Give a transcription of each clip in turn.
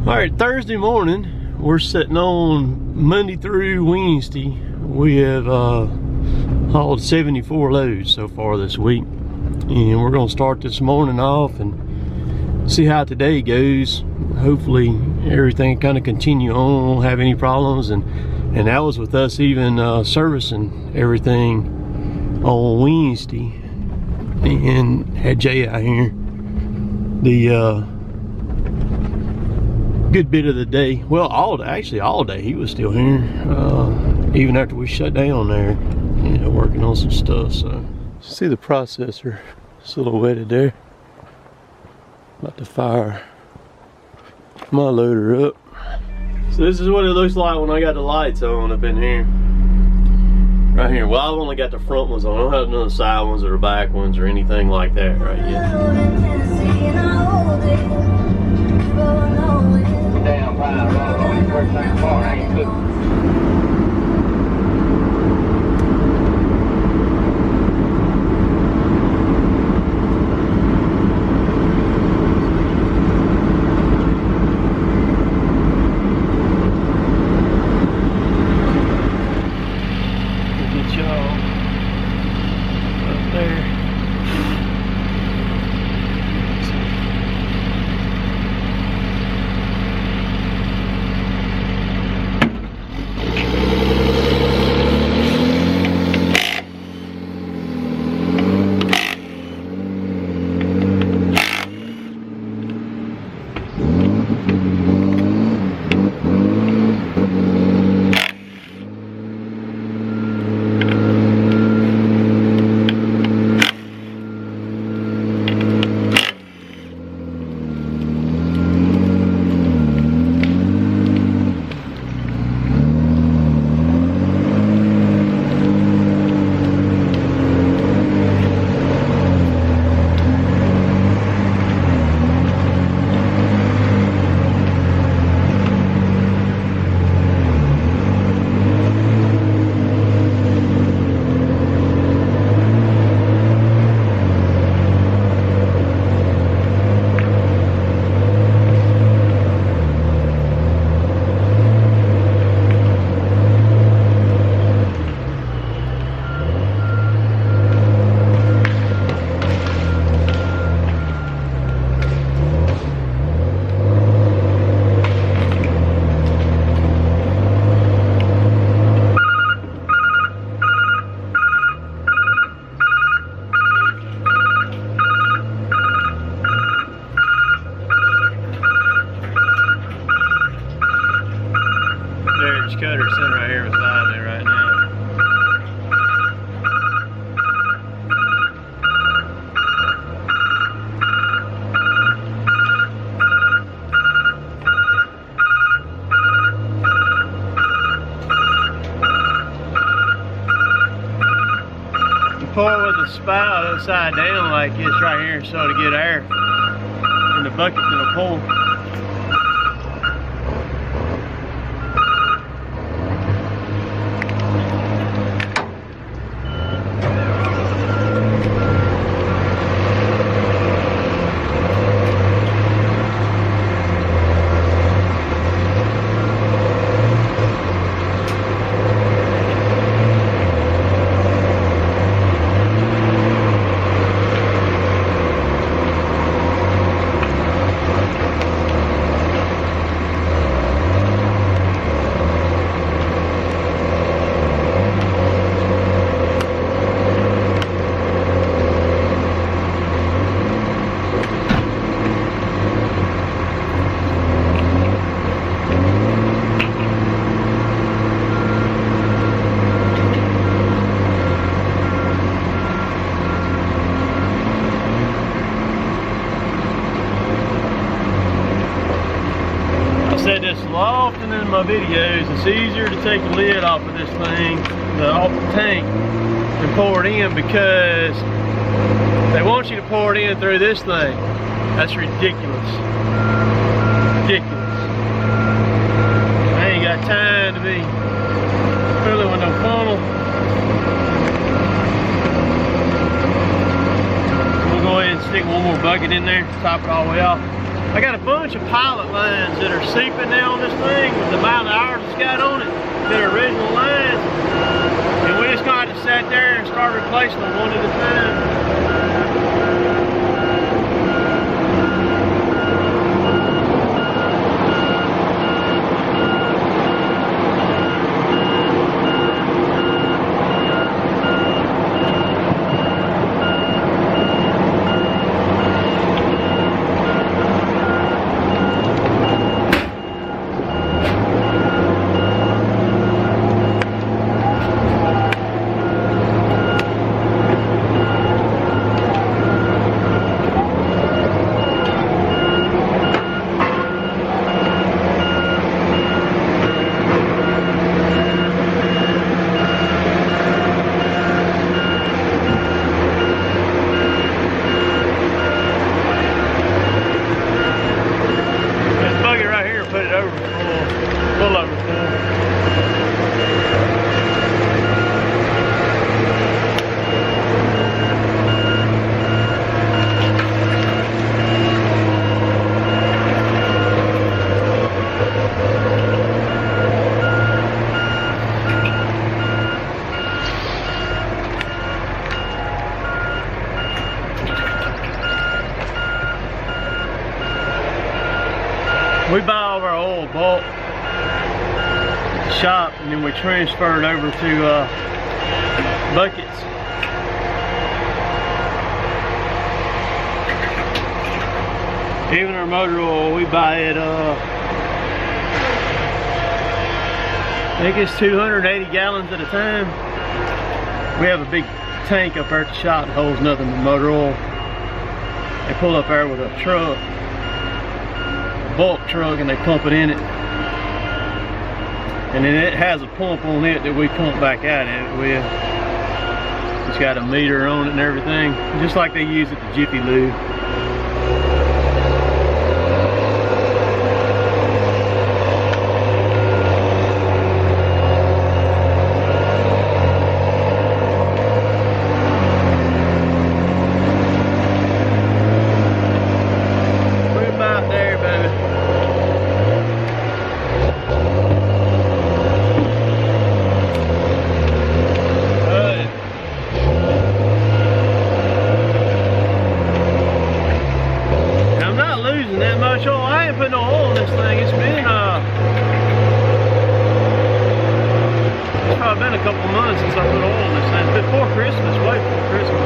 All right, Thursday morning, we're sitting on Monday through Wednesday. We have hauled 74 loads so far this week, and we're gonna start this morning off and see how today goes. Hopefully everything kind of continue on, won't have any problems, and that was with us even servicing everything on Wednesday and had Jay out here the good bit of the day. Well, actually all day he was still here, even after we shut down there, you know, working on some stuff. So see the processor silhouetted there. About to fire my loader up. So this is what it looks like when I got the lights on up in here. Right here. Well, I've only got the front ones on. I don't have none of the side ones or the back ones or anything like that right yet. Damn, right, first thing tomorrow, ain't good. Cutter sitting right here beside me right now. You pour it with the spout upside down like this right here so to get air in the bucket that'll pull. Said this often in my videos, it's easier to take the lid off of this thing, off the tank, and pour it in, because they want you to pour it in through this thing. That's ridiculous. Ridiculous. I ain't got time to be filling with no funnel. We'll go ahead and stick one more bucket in there, top it all the way off. I got a bunch of pilot lines that are seeping now on this thing with the amount of hours it's got on it that are original lines. And we just got to sit there and start replacing them one at a time. We buy all of our oil bulk at the shop, and then we transfer it over to buckets. Even our motor oil, we buy it, I think it's 280 gallons at a time. We have a big tank up there at the shop that holds nothing but motor oil. They pull up there with a truck, bulk truck, and they pump it in it, and then it has a pump on it that we pump back out of it with. It's got a meter on it and everything, just like they use at the Jiffy Lube. I ain't put no oil in this thing. It's been it's probably been a couple of months since I put oil in this thing. Before Christmas, way before Christmas.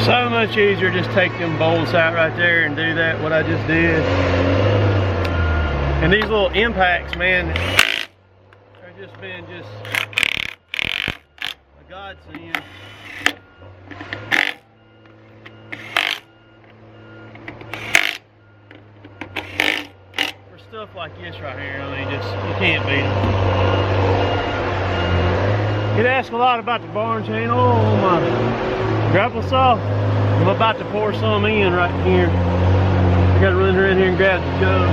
So much easier just take them bolts out right there and do that, what I just did. And these little impacts, man, they've just been a godsend. For stuff like this right here, I mean, you can't beat them. Get asked a lot about the barn chain oil on my grapple saw. I'm about to pour some in right here. I gotta run around here and grab the jug.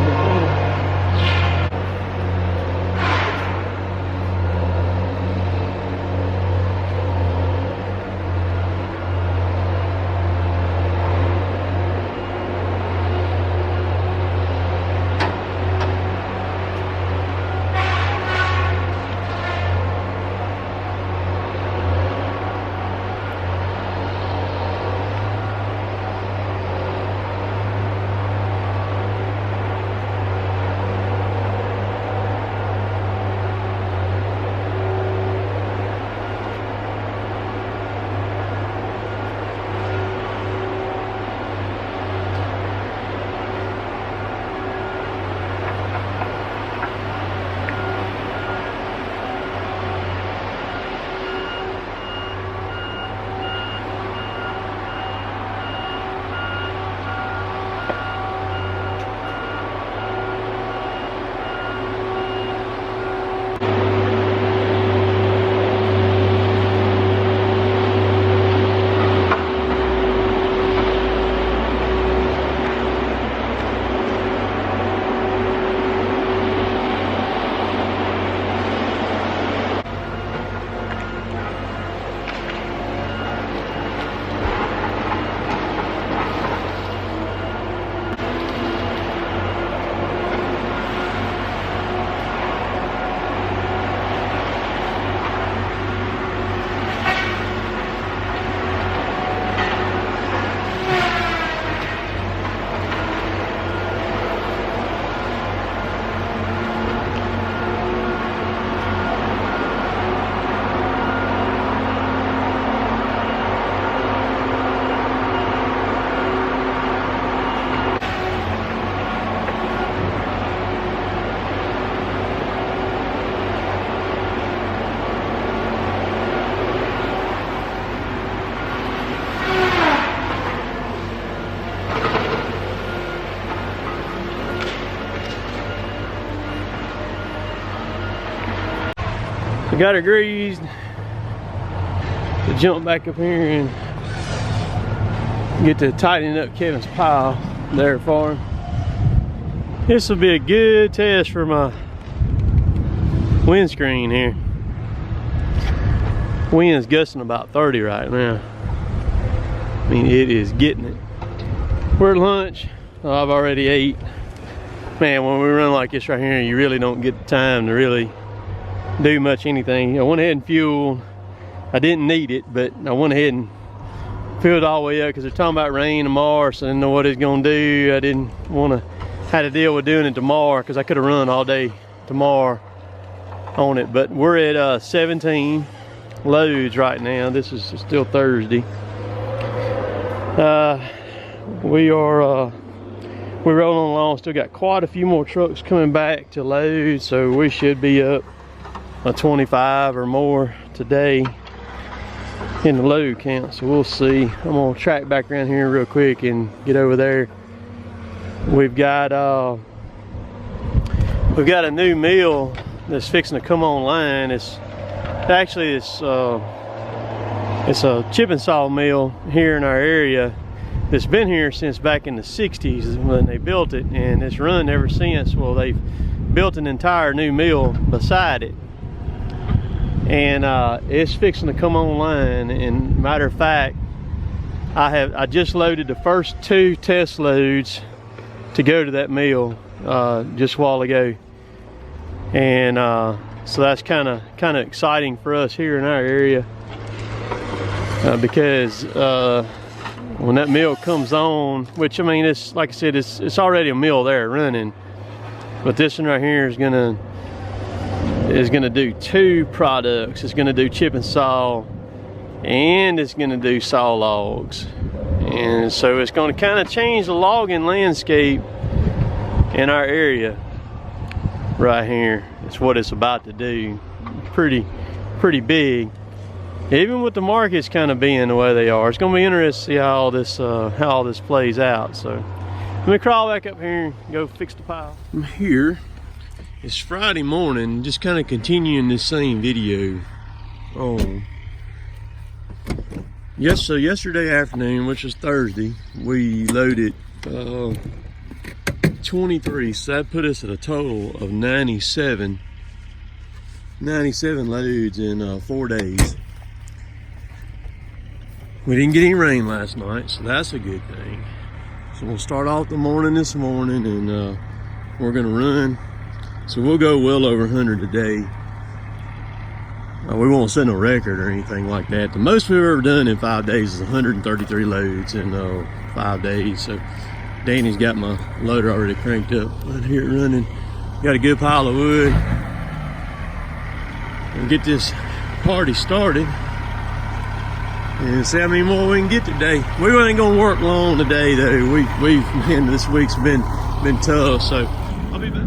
I got her greased to jump back up here and get to tightening up Kevin's pile there for him. This will be a good test for my windscreen here. Wind's gusting about 30 right now. I mean, it is getting it. We're at lunch. Oh, I've already ate. Man, when we run like this right here, you really don't get the time to really do much anything. I went ahead and fueled. I didn't need it, but I went ahead and filled all the way up because they're talking about rain tomorrow, so I didn't know what it's gonna do. I didn't want to have to deal with doing it tomorrow because I could have run all day tomorrow on it. But we're at 17 loads right now. This is still Thursday. We're rolling along. Still got quite a few more trucks coming back to load, so we should be up a 25 or more today in the load count. So we'll see. I'm gonna track back around here real quick and get over there. We've got a new mill that's fixing to come online. It's a chip and saw mill here in our area that's been here since back in the 60s when they built it, and it's run ever since. Well, they've built an entire new mill beside it, and it's fixing to come online. And matter of fact, I just loaded the first 2 test loads to go to that mill just a while ago, and so that's kind of exciting for us here in our area, because when that mill comes on, which I mean, it's like I said, it's already a mill there running, but this one right here is gonna do 2 products. It's gonna do chip and saw, and it's gonna do saw logs, and so it's gonna kind of change the logging landscape in our area right here. It's what it's about to do. Pretty big. Even with the markets kind of being the way they are, it's going to be interesting to see how all this plays out. So let me crawl back up here and go fix the pile. I'm here. It's Friday morning, just kind of continuing this same video. So yesterday afternoon, which was Thursday, we loaded 23, so that put us at a total of 97 loads in 4 days. We didn't get any rain last night, so that's a good thing. So we'll start off the morning this morning, and we're gonna run. So we'll go well over 100 a day. We won't set no record or anything like that. The most we've ever done in 5 days is 133 loads in 5 days. So Danny's got my loader already cranked up right here running. Got a good pile of wood. And get this party started and see how many more we can get today. We ain't gonna work long today though. Man, this week's been tough, so I'll be back.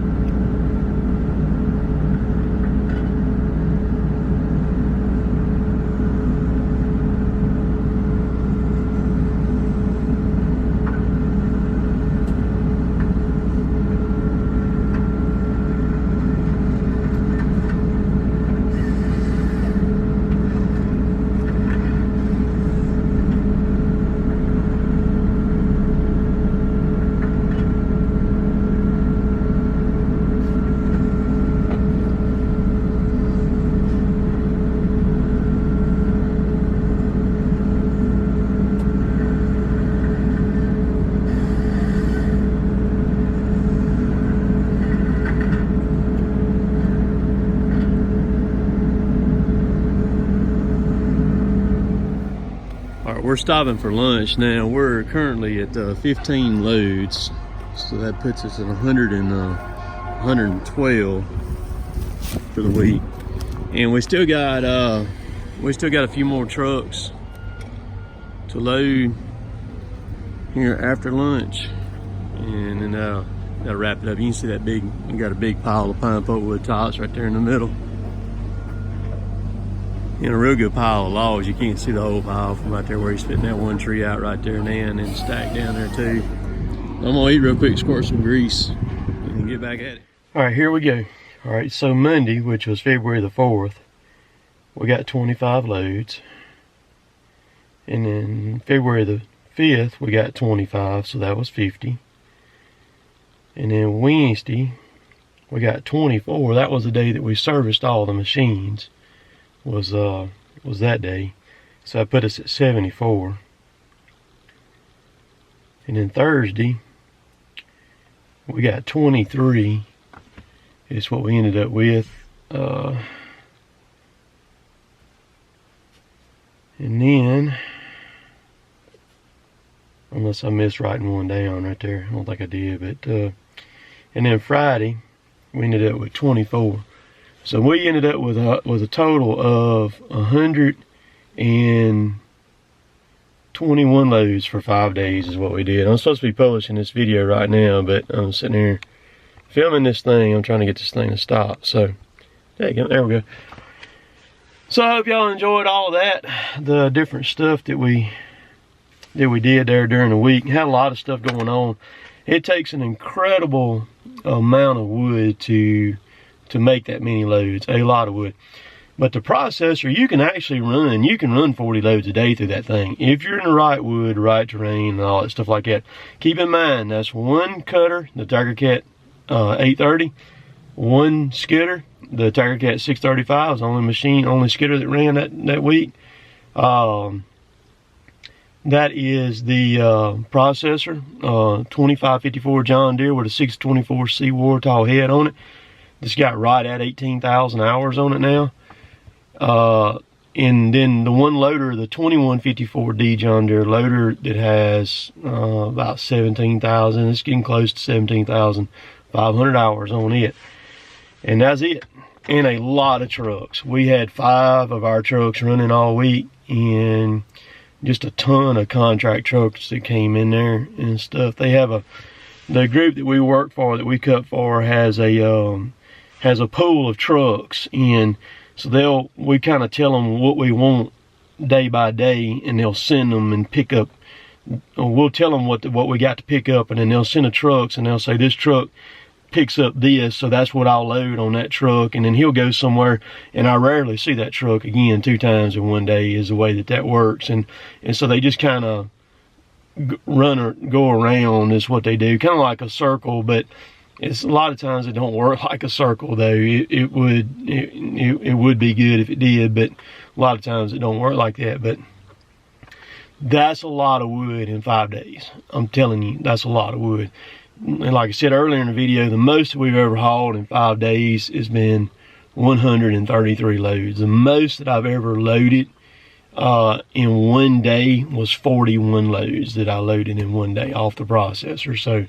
We're stopping for lunch now. We're currently at 15 loads, so that puts us at 112 for the week. And we still got a few more trucks to load here after lunch, and then gotta wrap it up. You can see that we got a big pile of pine pulpwood tops right there in the middle. In a real good pile of logs. You can't see the whole pile from right there where he's fitting that one tree out right there now, and then stacked down there too. I'm gonna eat real quick, squirt some grease, and get back at it. All right, here we go. All right, so Monday, which was February the 4th, we got 25 loads. And then February the 5th, we got 25, so that was 50. And then Wednesday, we got 24. That was the day that we serviced all the machines. Was that day. So that put us at 74. And then Thursday, we got 23. Is what we ended up with. And then, unless I missed writing one down right there, I don't think I did, but and then Friday we ended up with 24. So we ended up with a total of 121 loads for 5 days is what we did. I'm supposed to be publishing this video right now, but I'm sitting here filming this thing. I'm trying to get this thing to stop. So there we go. So I hope y'all enjoyed all that, the different stuff that we did there during the week. Had a lot of stuff going on. It takes an incredible amount of wood to make that many loads, a lot of wood. But the processor, you can actually run 40 loads a day through that thing. If you're in the right wood, right terrain, and all that stuff like that. Keep in mind, that's one cutter, the Tigercat 830, one skidder, the Tigercat 635 was the only skidder that ran that week. That is the processor, 2554 John Deere with a 624C Warthog head on it. This got right at 18,000 hours on it now. And then the one loader, the 2154D John Deere loader that has about 17,000, it's getting close to 17,500 hours on it. And that's it. And a lot of trucks. We had 5 of our trucks running all week, and just a ton of contract trucks that came in there and stuff. They have the group that we work for, that we cut for, has a pool of trucks, and so we kind of tell them what we want day by day, and they'll send them and pick up. We'll tell them what we got to pick up, and then they'll send the trucks, and they'll say this truck picks up this, so that's what I'll load on that truck, and then he'll go somewhere, and I rarely see that truck again 2 times in one day is the way that works. And so they just kind of run or go around is what they do, kind of like a circle, but it's a lot of times it don't work like a circle though. It would be good if it did, but a lot of times it don't work like that. But that's a lot of wood in 5 days. I'm telling you, that's a lot of wood. And like I said earlier in the video, the most we've ever hauled in 5 days has been 133 loads. The most that I've ever loaded in one day was 41 loads that I loaded in one day off the processor. So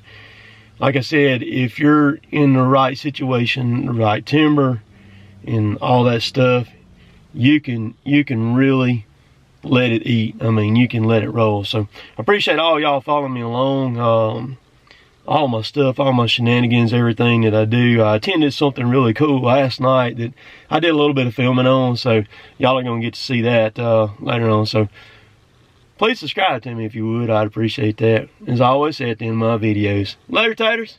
like I said, if you're in the right situation, the right timber and all that stuff, you can really let it eat. I mean, you can let it roll. So I appreciate all y'all following me along. All my stuff, all my shenanigans, everything that I do. I attended something really cool last night that I did a little bit of filming on, so y'all are going to get to see that later on. So please subscribe to me if you would. I'd appreciate that. As I always say at the end of my videos, later taters.